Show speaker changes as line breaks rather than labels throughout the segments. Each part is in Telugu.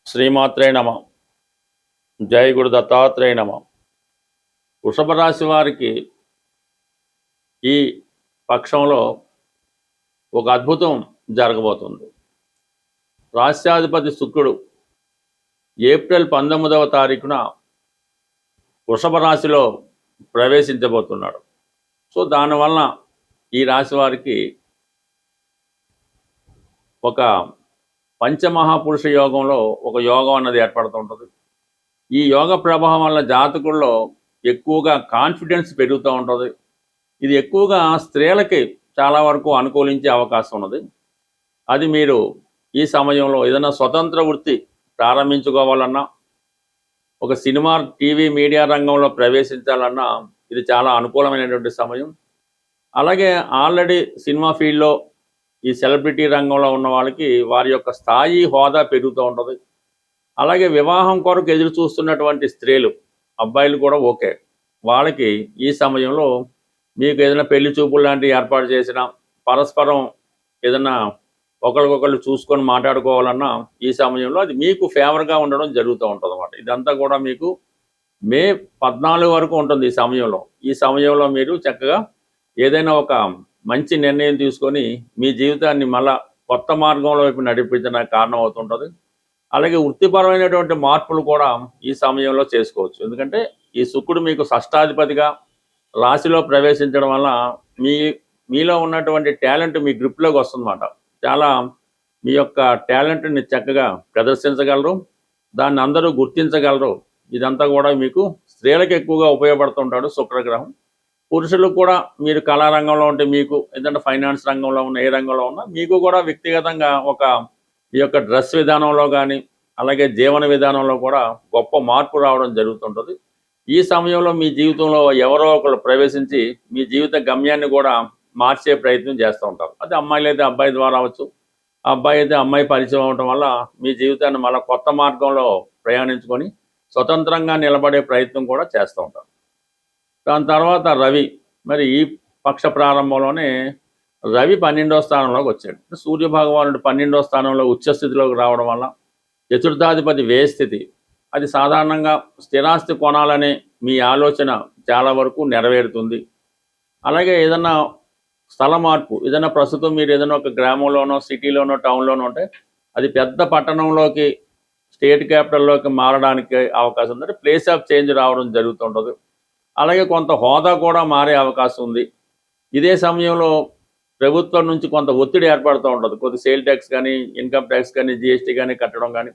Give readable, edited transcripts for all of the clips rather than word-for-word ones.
శ్రీమాత్రే నమ. జై గురు దత్తాత్రేయ నమ. వృషభ రాశి వారికి ఈ పక్షంలో ఒక అద్భుతం జరగబోతుంది. రాశ్యాధిపతి శుక్రుడు ఏప్రిల్ 19వ తారీఖున వృషభ రాశిలో ప్రవేశించబోతున్నాడు. సో దానివల్ల ఈ రాశి వారికి ఒక పంచమహాపురుష యోగంలో ఒక యోగం అన్నది ఏర్పడుతుంటుంది. ఈ యోగ ప్రభావం వల్ల జాతకుల్లో ఎక్కువగా కాన్ఫిడెన్స్ పెరుగుతూ ఉంటుంది. ఇది ఎక్కువగా స్త్రీలకి చాలా వరకు అనుకూలించే అవకాశం ఉన్నది. అది మీరు ఈ సమయంలో ఏదైనా స్వతంత్ర వృత్తి ప్రారంభించుకోవాలన్నా, ఒక సినిమా టీవీ మీడియా రంగంలో ప్రవేశించాలన్నా ఇది చాలా అనుకూలమైనటువంటి సమయం. అలాగే ఆల్రెడీ సినిమా ఫీల్డ్లో ఈ సెలబ్రిటీ రంగంలో ఉన్న వాళ్ళకి వారి యొక్క స్థాయి హోదా పెరుగుతూ ఉంటుంది. అలాగే వివాహం కొరకు ఎదురు చూస్తున్నటువంటి స్త్రీలు, అబ్బాయిలు కూడా ఓకే, వాళ్ళకి ఈ సమయంలో మీకు ఏదైనా పెళ్లి చూపులు లాంటివి ఏర్పాటు చేసినా, పరస్పరం ఏదైనా ఒకరికొకళ్ళు చూసుకొని మాట్లాడుకోవాలన్నా ఈ సమయంలో అది మీకు ఫేవర్గా ఉండడం జరుగుతూ ఉంటుంది అన్నమాట. ఇదంతా కూడా మీకు మే 14 వరకు ఉంటుంది. ఈ సమయంలో మీరు చక్కగా ఏదైనా ఒక మంచి నిర్ణయం తీసుకొని మీ జీవితాన్ని మళ్ళా కొత్త మార్గంలో వైపు నడిపించడానికి కారణం అవుతుంటుంది. అలాగే వృత్తిపరమైనటువంటి మార్పులు కూడా ఈ సమయంలో చేసుకోవచ్చు. ఎందుకంటే ఈ శుక్రుడు మీకు షష్టాధిపతిగా రాశిలో ప్రవేశించడం వల్ల మీలో ఉన్నటువంటి టాలెంట్ మీ గ్రిప్లోకి వస్తుందన్నమాట. చాలా మీ యొక్క టాలెంట్ని చక్కగా ప్రదర్శించగలరు, దాన్ని అందరూ గుర్తించగలరు. ఇదంతా కూడా మీకు స్త్రీలకు ఎక్కువగా ఉపయోగపడుతుంటాడు శుక్రగ్రహం. పురుషులకు కూడా మీరు కళారంగంలో ఉంటే మీకు, ఏదంటే ఫైనాన్స్ రంగంలో ఉన్న ఏ రంగంలో ఉన్నా మీకు కూడా వ్యక్తిగతంగా ఒక ఈ యొక్క డ్రెస్ విధానంలో కానీ అలాగే జీవన విధానంలో కూడా గొప్ప మార్పు రావడం జరుగుతుంటుంది. ఈ సమయంలో మీ జీవితంలో ఎవరో ఒకరు ప్రవేశించి మీ జీవిత గమ్యాన్ని కూడా మార్చే ప్రయత్నం చేస్తూ ఉంటారు. అది అమ్మాయిలు అయితే అబ్బాయి ద్వారా అవ్వచ్చు, అబ్బాయి అయితే అమ్మాయి పరిచయం అవడం వల్ల మీ జీవితాన్ని మళ్ళీ కొత్త మార్గంలో ప్రయాణించుకొని స్వతంత్రంగా నిలబడే ప్రయత్నం కూడా చేస్తూ ఉంటారు. దాని తర్వాత రవి, మరి ఈ పక్ష ప్రారంభంలోనే రవి 12వ స్థానంలోకి వచ్చాడు. సూర్యభగవానుడు 12వ స్థానంలో ఉచ్చస్థితిలోకి రావడం వల్ల చతుర్థాధిపతి వ్యయ స్థితి, అది సాధారణంగా స్థిరాస్తి కొనాలనే మీ ఆలోచన చాలా వరకు నెరవేరుతుంది. అలాగే ఏదన్నా స్థల మార్పు, ఏదైనా ప్రస్తుతం మీరు ఏదైనా ఒక గ్రామంలోనో సిటీలోనో టౌన్లోనో ఉంటే అది పెద్ద పట్టణంలోకి, స్టేట్ క్యాపిటల్లోకి మారడానికి అవకాశం ఉంది. అంటే ప్లేస్ ఆఫ్ చేంజ్ రావడం జరుగుతుంటుంది. అలాగే కొంత హోదా కూడా మారే అవకాశం ఉంది. ఇదే సమయంలో ప్రభుత్వం నుంచి కొంత ఒత్తిడి ఏర్పడుతూ ఉంటుంది. కొద్ది సేల్ ట్యాక్స్ కానీ, ఇన్కమ్ ట్యాక్స్ కానీ, జిఎస్టీ కానీ కట్టడం కానీ,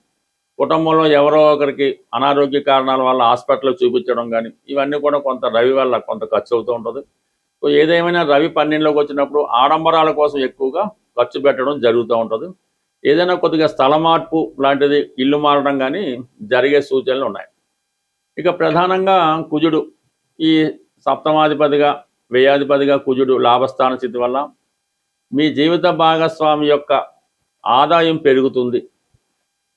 కుటుంబంలో ఎవరో ఒకరికి అనారోగ్య కారణాల వల్ల హాస్పిటల్లో చూపించడం కానీ, ఇవన్నీ కూడా కొంత రవి వల్ల కొంత ఖర్చు అవుతూ ఉంటుంది. సో ఏదేమైనా రవి 12లోకి వచ్చినప్పుడు ఆడంబరాల కోసం ఎక్కువగా ఖర్చు పెట్టడం జరుగుతూ ఉంటుంది. ఏదైనా కొద్దిగా స్థల మార్పు లాంటిది, ఇల్లు మారడం కానీ జరిగే సూచనలు ఉన్నాయి. ఇక ప్రధానంగా కుజుడు, ఈ సప్తమాధిపతిగా వ్యయాధిపతిగా కుజుడు లాభస్థాన స్థితి వల్ల మీ జీవిత భాగస్వామి యొక్క ఆదాయం పెరుగుతుంది.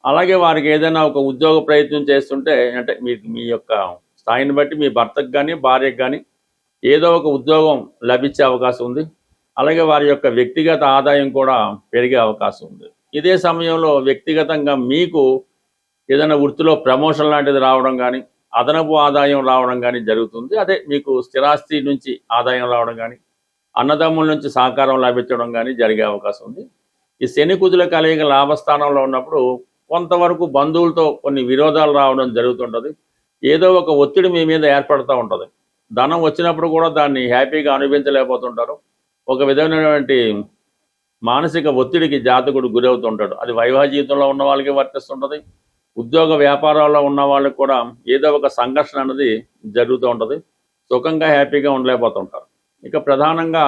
అలాగే వారికి ఏదైనా ఒక ఉద్యోగ ప్రయత్నం చేస్తుంటే, అంటే మీ యొక్క స్థాయిని బట్టి మీ భర్తకు కానీ భార్యకు కానీ ఏదో ఒక ఉద్యోగం లభించే అవకాశం ఉంది. అలాగే వారి యొక్క వ్యక్తిగత ఆదాయం కూడా పెరిగే అవకాశం ఉంది. ఇదే సమయంలో వ్యక్తిగతంగా మీకు ఏదైనా వృత్తిలో ప్రమోషన్ లాంటిది రావడం కానీ, అదనపు ఆదాయం రావడం కానీ జరుగుతుంది. అదే మీకు స్థిరాస్తి నుంచి ఆదాయం రావడం కానీ, అన్నదమ్ముల నుంచి సహకారం లభించడం కానీ జరిగే అవకాశం ఉంది. ఈ శని కుజుల కలయిక లాభస్థానంలో ఉన్నప్పుడు కొంతవరకు బంధువులతో కొన్ని విరోధాలు రావడం జరుగుతుంటుంది. ఏదో ఒక ఒత్తిడి మీ మీద ఏర్పడుతూ ఉంటుంది. ధనం వచ్చినప్పుడు కూడా దాన్ని హ్యాపీగా అనుభవించలేకపోతుంటారు. ఒక విధమైనటువంటి మానసిక ఒత్తిడికి జాతకుడు గురవుతుంటాడు. అది వైవాహిక జీవితంలో ఉన్న వాళ్ళకి వర్తిస్తుంటుంది. ఉద్యోగ వ్యాపారాల్లో ఉన్న వాళ్ళకి కూడా ఏదో ఒక సంఘర్షణ అనేది జరుగుతూ ఉంటుంది. సుఖంగా హ్యాపీగా ఉండలేకపోతుంటారు. ఇక ప్రధానంగా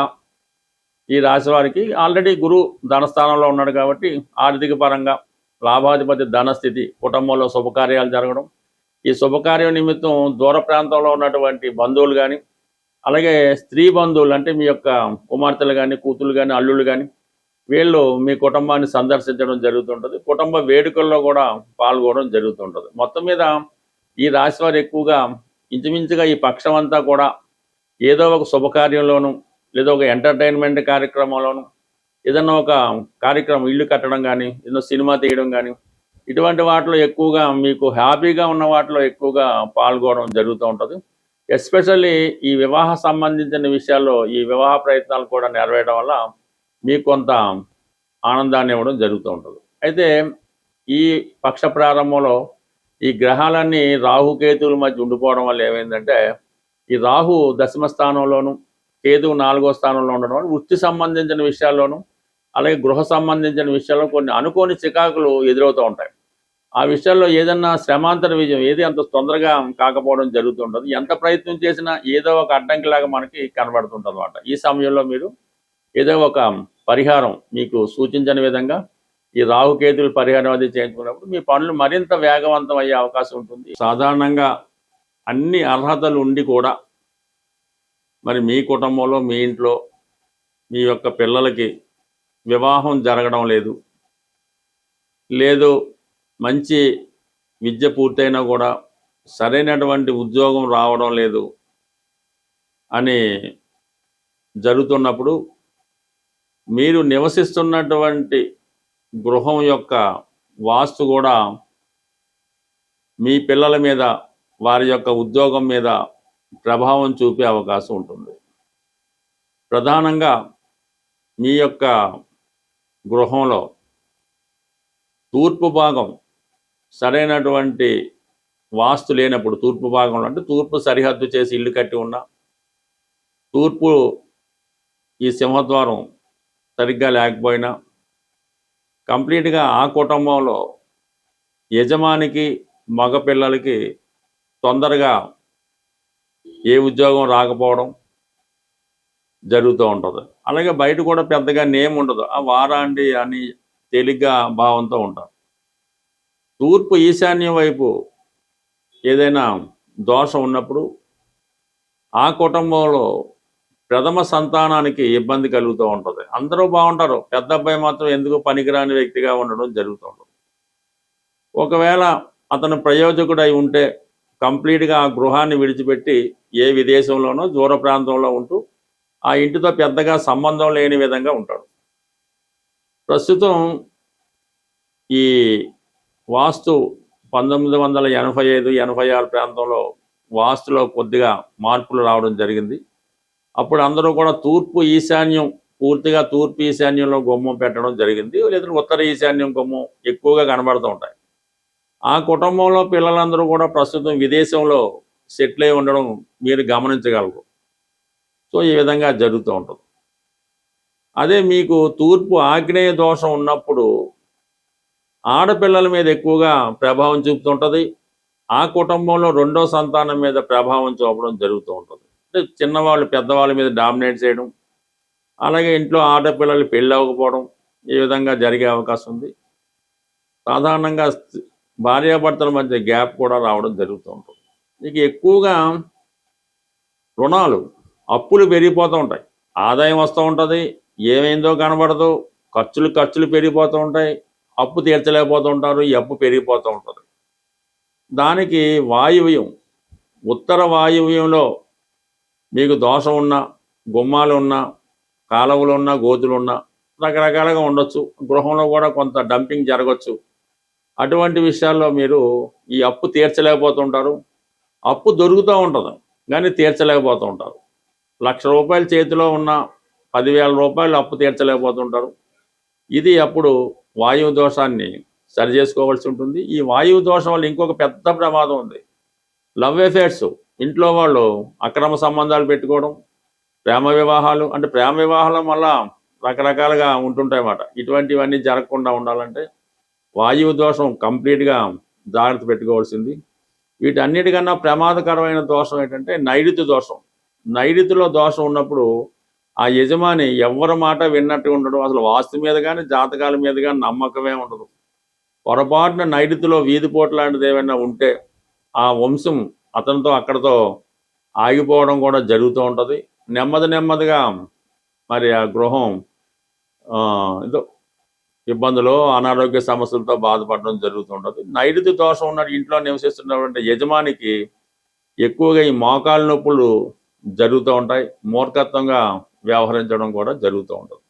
ఈ రాశి వారికి ఆల్రెడీ గురు ధనస్థానంలో ఉన్నాడు కాబట్టి ఆర్థిక పరంగా లాభాధిపతి ధనస్థితి, కుటుంబంలో శుభకార్యాలు జరగడం, ఈ శుభకార్యం నిమిత్తం దూర ప్రాంతంలో ఉన్నటువంటి బంధువులు కానీ, అలాగే స్త్రీ బంధువులు అంటే మీ యొక్క కుమార్తెలు కానీ, కూతుళ్ళు కానీ, అల్లుళ్ళు కానీ, వీళ్ళు మీ కుటుంబాన్ని సందర్శించడం జరుగుతుంటుంది. కుటుంబ వేడుకల్లో కూడా పాల్గొనడం జరుగుతుంటుంది. మొత్తం మీద ఈ రాశి వారు ఎక్కువగా ఇంచుమించుగా ఈ పక్షం అంతా కూడా ఏదో ఒక శుభకార్యంలోనూ లేదా ఒక ఎంటర్టైన్మెంట్ కార్యక్రమంలోనూ ఏదన్నా ఒక కార్యక్రమం, ఇల్లు కట్టడం కానీ, ఏదైనా సినిమా తీయడం కానీ, ఇటువంటి వాటిలో ఎక్కువగా మీకు హ్యాపీగా ఉన్న వాటిలో ఎక్కువగా పాల్గొనడం జరుగుతూ ఉంటుంది. ఎస్పెషల్లీ ఈ వివాహ సంబంధించిన విషయాల్లో ఈ వివాహ ప్రయత్నాలు కూడా నెరవేరడం వల్ల మీకు కొంత ఆనందాన్ని ఇవ్వడం జరుగుతూ ఉంటుంది. అయితే ఈ పక్ష ప్రారంభంలో ఈ గ్రహాలన్నీ రాహుకేతువుల మధ్య ఉండిపోవడం వల్ల ఏమైందంటే, ఈ రాహు దశమ స్థానంలోను, కేతువు 4వ స్థానంలో ఉండడం వల్ల వృత్తి సంబంధించిన విషయాల్లోనూ, అలాగే గృహ సంబంధించిన విషయాల్లో కొన్ని అనుకోని చికాకులు ఎదురవుతూ ఉంటాయి. ఆ విషయాల్లో ఏదన్నా శ్రమాంతర విజయం ఏది అంత తొందరగా కాకపోవడం జరుగుతుంటుంది. ఎంత ప్రయత్నం చేసినా ఏదో ఒక అడ్డంకిలాగా మనకి కనబడుతుంటుంది అన్నమాట. ఈ సమయంలో మీరు ఏదో ఒక పరిహారం మీకు సూచించిన విధంగా ఈ రాహుకేతువుల పరిహారం అది చేయించుకున్నప్పుడు మీ పనులు మరింత వేగవంతం అయ్యే అవకాశం ఉంటుంది. సాధారణంగా అన్ని అర్హతలు ఉండి కూడా మరి మీ కుటుంబంలో మీ ఇంట్లో మీ యొక్క పిల్లలకి వివాహం జరగడం లేదు మంచి విద్య పూర్తయినా కూడా సరైనటువంటి ఉద్యోగం రావడం లేదు అని జరుగుతున్నప్పుడు మీరు నివసిస్తున్నటువంటి గృహం యొక్క వాస్తు కూడా మీ పిల్లల మీద వారి యొక్క ఉద్యోగం మీద ప్రభావం చూపే అవకాశం ఉంటుంది. ప్రధానంగా మీ యొక్క గృహంలో తూర్పు భాగం సరైనటువంటి వాస్తు లేనప్పుడు, తూర్పు భాగంలో అంటే తూర్పు సరిహద్దు చేసి ఇల్లు కట్టి ఉన్న తూర్పు ఈ సింహద్వారం సరిగ్గా లేకపోయినా కంప్లీట్గా ఆ కుటుంబంలో యజమానికి మగపిల్లలకి తొందరగా ఏ ఉద్యోగం రాకపోవడం జరుగుతూ ఉంటుంది. అలాగే బయట కూడా పెద్దగా నేమ్ ఉండదు, ఆ వారాండి అని తేలిగ్గా భావంతో ఉంటారు. తూర్పు ఈశాన్యం వైపు ఏదైనా దోషం ఉన్నప్పుడు ఆ కుటుంబంలో ప్రథమ సంతానానికి ఇబ్బంది కలుగుతూ ఉంటుంది. అందరూ బాగుంటారు, పెద్ద అబ్బాయి మాత్రం ఎందుకు పనికిరాని వ్యక్తిగా ఉండడం జరుగుతూ ఉంటుంది. ఒకవేళ అతను ప్రయోజకుడై ఉంటే కంప్లీట్గా ఆ గృహాన్ని విడిచిపెట్టి ఏ విదేశంలోనో దూర ప్రాంతంలో ఉంటూ ఆ ఇంటితో పెద్దగా సంబంధం లేని విధంగా ఉంటాడు. ప్రస్తుతం ఈ వాస్తు 1985-86 ప్రాంతంలో వాస్తులో కొద్దిగా మార్పులు రావడం జరిగింది. అప్పుడు అందరూ కూడా తూర్పు ఈశాన్యం, పూర్తిగా తూర్పు ఈశాన్యంలో గుమ్మం పెట్టడం జరిగింది, లేదా ఉత్తర ఈశాన్యం గుమ్మం ఎక్కువగా కనబడుతూ ఉంటాయి. ఆ కుటుంబంలో పిల్లలందరూ కూడా ప్రస్తుతం విదేశంలో సెటిల్ అయి ఉండడం మీరు గమనించగలరు. సో ఈ విధంగా జరుగుతూ ఉంటుంది. అదే మీకు తూర్పు ఆగ్నేయ దోషం ఉన్నప్పుడు ఆడపిల్లల మీద ఎక్కువగా ప్రభావం చూపుతుంటుంది. ఆ కుటుంబంలో రెండో సంతానం మీద ప్రభావం చూపడం జరుగుతూ ఉంటుంది. అంటే చిన్నవాళ్ళు పెద్దవాళ్ళ మీద డామినేట్ చేయడం, అలాగే ఇంట్లో ఆడపిల్లలు పెళ్ళి అవ్వకపోవడం ఈ విధంగా జరిగే అవకాశం ఉంది. సాధారణంగా భార్యాభర్తల మధ్య గ్యాప్ కూడా రావడం జరుగుతూ ఉంటుంది. ఇక ఎక్కువగా రుణాలు, అప్పులు పెరిగిపోతూ ఉంటాయి. ఆదాయం వస్తూ ఉంటుంది, ఏమైందో కనబడదు, ఖర్చులు పెరిగిపోతూ ఉంటాయి, అప్పు తీర్చలేకపోతూ ఉంటారు, ఈ అప్పు పెరిగిపోతూ ఉంటుంది. దానికి వాయువ్యం, ఉత్తర వాయువ్యంలో మీకు దోషం ఉన్నా, గుమ్మాలు ఉన్నా, కాలువలు ఉన్నా, గోతులు ఉన్నా రకరకాలుగా ఉండొచ్చు. గృహంలో కూడా కొంత డంపింగ్ జరగచ్చు. అటువంటి విషయాల్లో మీరు ఈ అప్పు తీర్చలేకపోతుంటారు. అప్పు దొరుకుతూ ఉంటుంది కానీ తీర్చలేకపోతూ ఉంటారు. ₹1,00,000 చేతిలో ఉన్న ₹10,000 అప్పు తీర్చలేకపోతుంటారు. ఇది అప్పుడు వాయువు దోషాన్ని సరి చేసుకోవాల్సి ఉంటుంది. ఈ వాయువు దోషం వల్ల ఇంకొక పెద్ద ప్రమాదం ఉంది, లవ్ అఫేర్స్. ఇంట్లో వాళ్ళు అక్రమ సంబంధాలు పెట్టుకోవడం, ప్రేమ వివాహాలు. అంటే ప్రేమ వివాహాల వల్ల రకరకాలుగా ఉంటుంటాయి అన్నమాట. ఇటువంటివన్నీ జరగకుండా ఉండాలంటే వాయువు దోషం కంప్లీట్గా జాగ్రత్త పెట్టుకోవాల్సింది. వీటన్నిటికన్నా ప్రమాదకరమైన దోషం ఏంటంటే నైరుతి దోషం. నైరుతిలో దోషం ఉన్నప్పుడు ఆ యజమాని ఎవరి మాట విన్నట్టు ఉండడం, అసలు వాస్తు మీద కానీ జాతకాల మీద కానీ నమ్మకమే ఉండదు. పొరపాటున నైరుతిలో వీధిపోటు లాంటిది ఏమైనా ఉంటే ఆ వంశం అతనితో అక్కడితో ఆగిపోవడం కూడా జరుగుతూ ఉంటుంది. నెమ్మదిగా మరి ఆ గృహం ఏదో ఇబ్బందులు, అనారోగ్య సమస్యలతో బాధపడడం జరుగుతుంటుంది. నైరుతి దోషం ఉన్న ఇంట్లో నివసిస్తున్నటువంటి యజమానికి ఎక్కువగా ఈ మోకాళ్ళ నొప్పులు జరుగుతూ ఉంటాయి, మూర్ఖత్వంగా వ్యవహరించడం కూడా జరుగుతూ ఉంటుంది.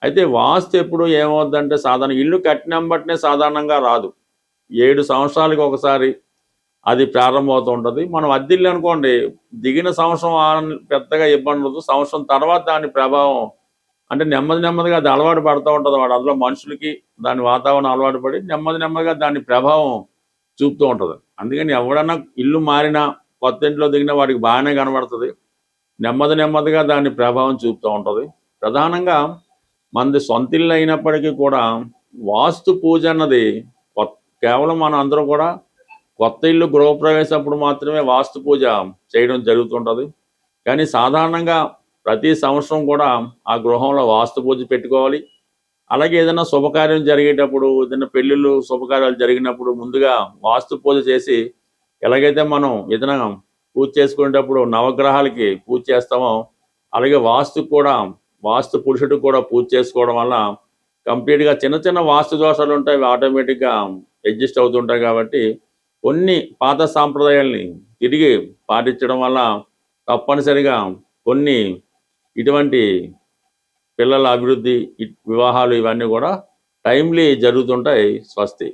అయితే వాస్తు ఎప్పుడు ఏమవుద్దంటే సాధారణ ఇల్లు కట్టినంబట్నే సాధారణంగా రాదు. 7 సంవత్సరాలకి ఒకసారి అది ప్రారంభమవుతూ ఉంటుంది. మనం అద్దిల్లు అనుకోండి, దిగిన సంవత్సరం పెద్దగా ఇబ్బంది ఉండదు. సంవత్సరం తర్వాత దాని ప్రభావం అంటే నెమ్మదిగా అది అలవాటు పడుతూ ఉంటుంది. వాడు అందులో మనుషులకి దాని వాతావరణం అలవాటు పడి నెమ్మదిగా దాని ప్రభావం చూపుతూ ఉంటుంది. అందుకని ఎవడన్నా ఇల్లు మారినా కొత్త ఇంట్లో దిగినా వాడికి బాగానే కనబడుతుంది. నెమ్మదిగా దాని ప్రభావం చూపుతూ ఉంటుంది. ప్రధానంగా మనది సొంత ఇల్లు అయినప్పటికీ కూడా వాస్తు పూజ అన్నది కేవలం మనం అందరూ కూడా కొత్త ఇల్లు గృహప్రవేశప్పుడు మాత్రమే వాస్తు పూజ చేయడం జరుగుతుంటుంది. కానీ సాధారణంగా ప్రతి సంవత్సరం కూడా ఆ గృహంలో వాస్తు పూజ పెట్టుకోవాలి. అలాగే ఏదైనా శుభకార్యం జరిగేటప్పుడు, ఏదైనా పెళ్ళిళ్ళు శుభకార్యాలు జరిగినప్పుడు ముందుగా వాస్తు పూజ చేసి, ఎలాగైతే మనం ఏదైనా పూజ చేసుకునేటప్పుడు నవగ్రహాలకి పూజ చేస్తామో అలాగే వాస్తు పురుషుడికి కూడా పూజ చేసుకోవడం వల్ల కంప్లీట్గా చిన్న వాస్తు దోషాలు ఉంటాయి, అవి ఆటోమేటిక్గా అడ్జస్ట్ అవుతుంటాయి. కాబట్టి కొన్ని పాత సాంప్రదాయాల్ని తిరిగి పాటించడం వల్ల తప్పనిసరిగా కొన్ని ఇటువంటి పిల్లల అభివృద్ధి, వివాహాలు ఇవన్నీ కూడా టైమ్లీ జరుగుతుంటాయి. స్వస్తి.